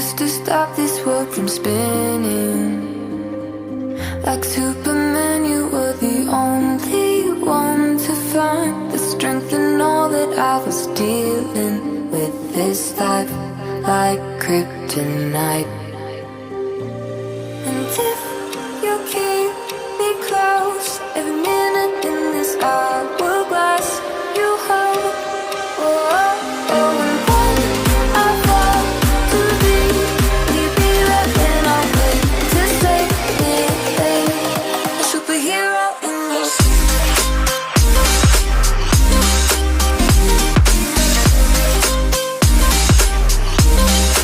used to stop this world from spinning. Like Superman, you were the only one to find the strength in all that I was dealing with. This life like kryptonite. And if you keep me close, every minute in this hourglass you hold. Oh, oh, oh, and when I fall to thee, will you be there when I wait to save me? A superhero in your sleep.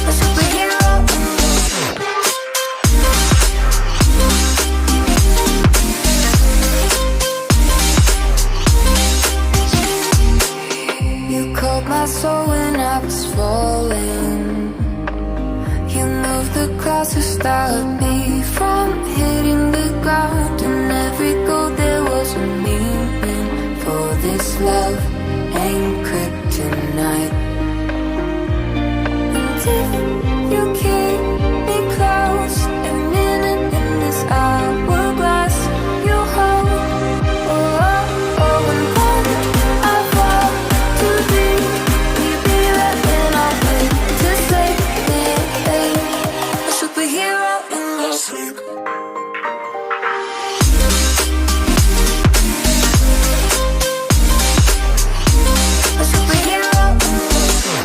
A superhero in your sleep. You called my soul when I was falling. You moved the clouds to stop me from hitting the ground. And every goal there was a meaning. For this love ain't kryptonite. And if you keep me close, every minute in this hourglass you hold. Oh, oh, oh, and when I fall to thee, will you be there when I wait to save me? A superhero in your sleep. A superhero in your sleep.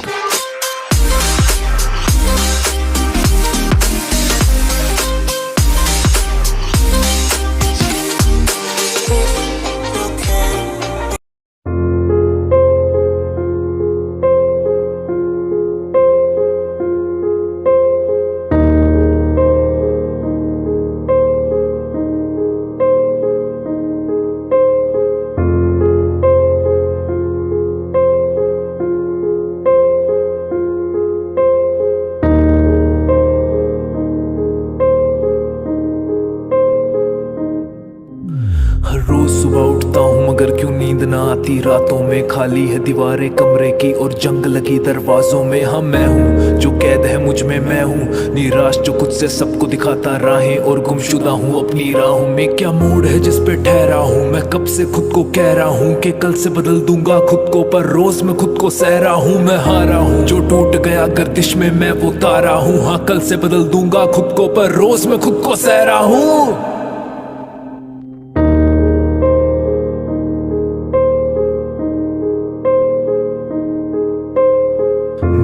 हर रोज सुबह उठता हूँ मगर क्यों नींद ना आती रातों में। खाली है दीवारें कमरे की और जंग लगी दरवाजों में। हाँ मैं हूँ जो कैद है मुझ में, मैं हूँ निराश जो खुद से सबको दिखाता राहें और गुमशुदा हूँ अपनी राहों में। क्या मूड है जिस पे ठहरा हूँ मैं, कब से खुद को कह रहा हूँ कि कल से बदल दूंगा खुद को, पर रोज मैं खुद को सह रहा हूँ। मैं हारा हूँ जो टूट गया गर्दिश में मैं वो तारा हूँ। हाँ कल से बदल दूंगा खुद को, पर रोज मैं खुद को सह रहा हूँ।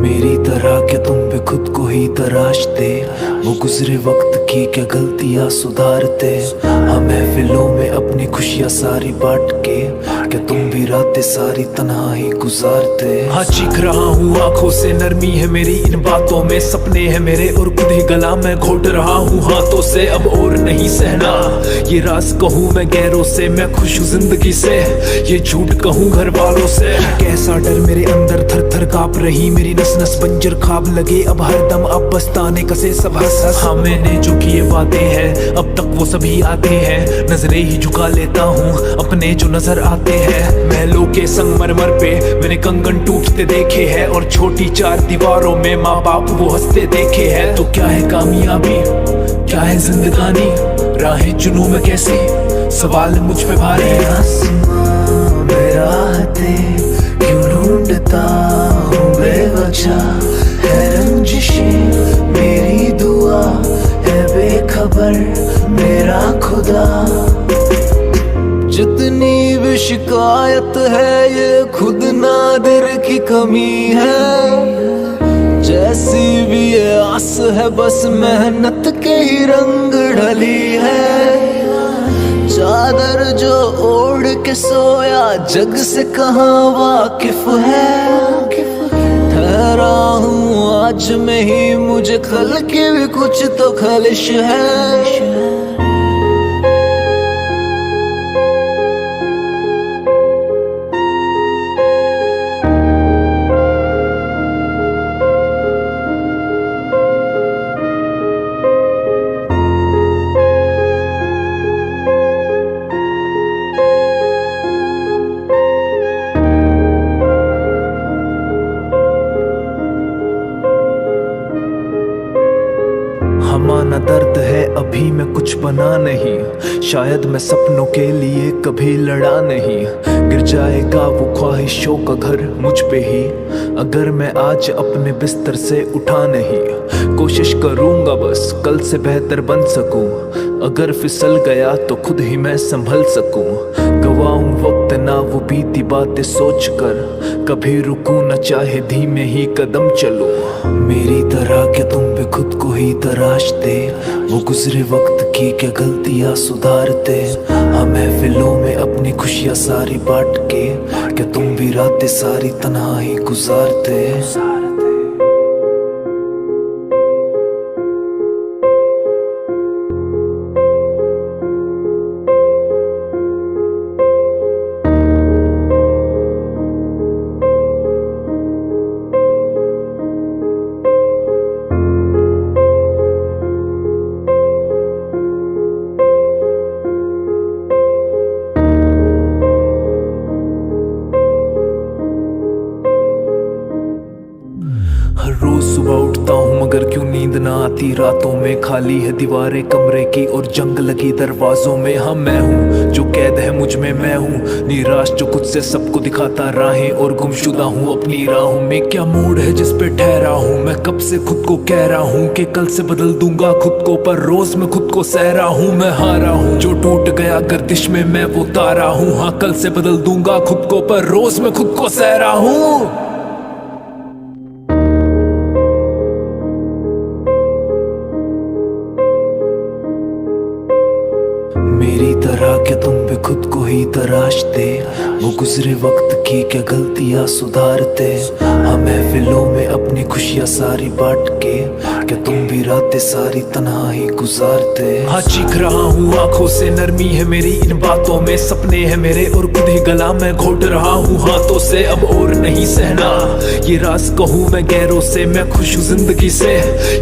मेरी तरह क्या तुम भी खुद को ही तराशते, वो गुजरे वक्त की क्या गलतियां सुधारते। हाँ महफिलों में अपनी खुशियां सारी बांट के क्या तुम भी रातें सारी तन्हा ही गुजारते। हाँ चीख रहा हूँ आंखों से, नरमी है मेरी इन बातों में। सपने हैं मेरे और खुद ही गला मैं घोट रहा हूँ हाथों से। अब और नहीं सहना ये राज कहूँ मैं गैरों से, मैं खुश हूँ जिंदगी से ये झूठ कहूँ घर वालों से। कैसा डर मेरे अंदर थर थर कांप रही मेरी नस नस, बंजर ख्वाब लगे अब हरदम अब बस्ताने कसे सब हंस हंस। हाँ मैंने जो किए वादे हैं अब तक वो सभी आते हैं, नजरें ही झुका लेता हूँ अपने जो नजर आते हैं। महलों के संगमरमर पे मैंने कंगन टूटते देखे हैं और छोटी चार दीवारों में माँ बाप वो हंसते देखे हैं। तो क्या है कामयाबी, क्या है जिंदगानी, राहें चुनूं मैं कैसी, सवाल मुझ पे भारी। आसमां में राहतें क्यों ढूंढता हूँ बेवजह, है रंजिशें मेरी दुआ है बेखबर मेरा खुदा। जितनी भी शिकायत है ये खुद नादिर की कमी है, जैसी भी ये आस है बस मेहनत के ही रंग ढली है। चादर जो ओढ़ के सोया जग से कहाँ वाकिफ है, ठहरा हूँ आज में ही मुझे कल की भी कुछ तो खलिश है। अभी मैं कुछ बना नहीं, शायद मैं सपनों के लिए कभी लड़ा नहीं। गिर जाएगा वो ख्वाहिशों का घर मुझ पे ही, अगर मैं आज अपने बिस्तर से उठा नहीं। कोशिश करूंगा बस कल से बेहतर बन सकूं, अगर फिसल गया तो खुद ही मैं संभल सकूं। गवाऊं वक्त ना वो बीती बातें सोच कर, कभी रुकूं न चाहे धीमे ही कदम चलूं। मेरी तरह के तुम भी खुद को ही तराशते, वो गुजरे वक्त की क्या गलतियां सुधारते। हाँ महफिलों में अपनी खुशियां सारी बांट के, क्या तुम भी रातें सारी तन्हाई गुजारते। हर रोज सुबह उठता हूँ मगर क्यों नींद ना आती रातों में। खाली है दीवारें कमरे की और जंग लगी दरवाजों में। हाँ मैं हूँ जो कैद है मुझ में, मैं हूँ निराश जो खुद से सबको दिखाता राहें, और गुमशुदा हूँ अपनी राहों में। क्या मूड है जिस पे ठहरा हूँ मैं, कब से खुद को कह रहा हूँ कि कल से बदल दूंगा खुद को, पर रोज मैं खुद को सह रहा हूँ। मैं हारा हूँ जो टूट गया गर्दिश में मैं वो तारा हूँ। हाँ कल से बदल दूंगा खुद को, पर रोज मैं खुद को सह रहा हूँ। मेरी तरह के तुम भी खुद को ही तराशते, वो गुजरे वक्त की क्या गलतियां सुधारते। हाँ महफिलों में अपनी खुशियां सारी बांट के, क्या तुम भी रातें सारी तन्हाई गुजारते। हाँ चीख रहा हूँ आंखों से, नरमी है मेरी इन बातों में। सपने हैं मेरे और खुद ही गला मैं घोट रहा हूँ हाथों से, अब और नहीं सहना ये राज कहूँ मैं गैरों से। मैं खुश हूँ जिंदगी से,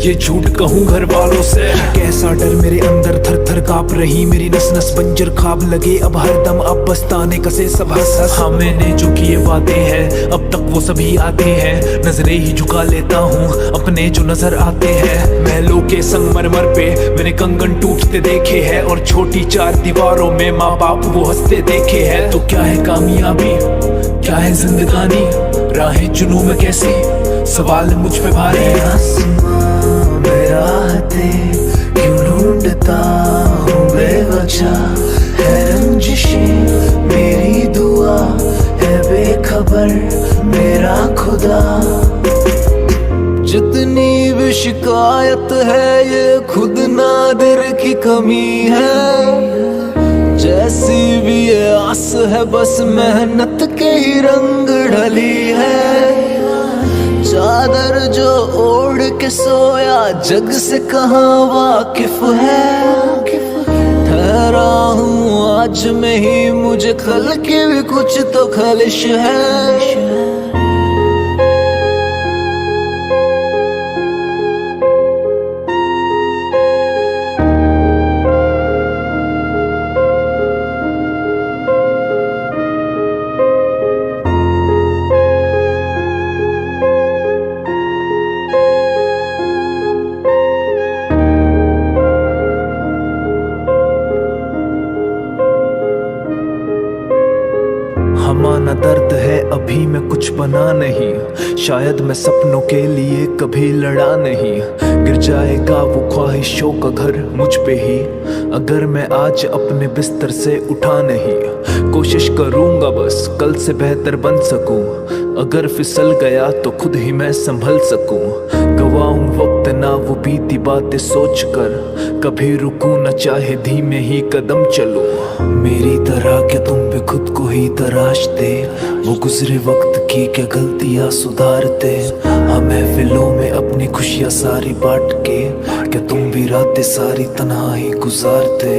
ये झूठ कहूँ घर वालों से। कैसा डर मेरे अंदर थर थर कांप रही मेरी नस नस, बंजर ख्वाब लगे अब हरदम अब बस्ताने कसे सब हंस हंस। हाँ मैंने जो किए वादे हैं अब तक वो सभी आते हैं, नजरें ही झुका लेता हूँ अपने जो नजर आते हैं। महलों के संगमरमर पे मैंने कंगन टूटते देखे हैं, और छोटी चार दीवारों में माँ बाप वो हंसते देखे हैं। तो क्या है कामयाबी, क्या है जिंदगानी, राहें चुनूं मैं कैसी, सवाल मुझ पे भारी। आसमां में राहतें क्यों ढूंढता हूँ बेवजह, है रंजिशें मेरी दुआ, है बेखबर मेरा खुदा। जितनी भी शिकायत है ये खुद नादिर की कमी है, जैसी भी ये आस है बस मेहनत के ही रंग ढली है। चादर जो ओढ़ के सोया जग से कहाँ वाकिफ है, ठहरा हूँ आज में ही मुझे कल की भी कुछ तो खलिश है। माना दर्द है अभी मैं कुछ बना नहीं, शायद मैं सपनों के लिए कभी लड़ा नहीं। गिर जाएगा वो ख्वाहिशों का घर मुझ पे ही, अगर मैं आज अपने बिस्तर से उठा नहीं। कोशिश करूंगा बस कल से बेहतर बन सकूं, अगर फिसल गया तो खुद ही मैं संभल सकूं। गवाऊं वक्त ना वो बीती बातें सोच कर, कभी रुकूं न चाहे धीमे ही कदम चलूं। मेरी तरह के तुम भी खुद को ही तराशते, वो गुजरे वक्त की क्या गलतियां सुधारते। हाँ महफिलों में अपनी खुशियां सारी बांट के, क्या तुम भी रातें सारी तन्हाई गुजारते।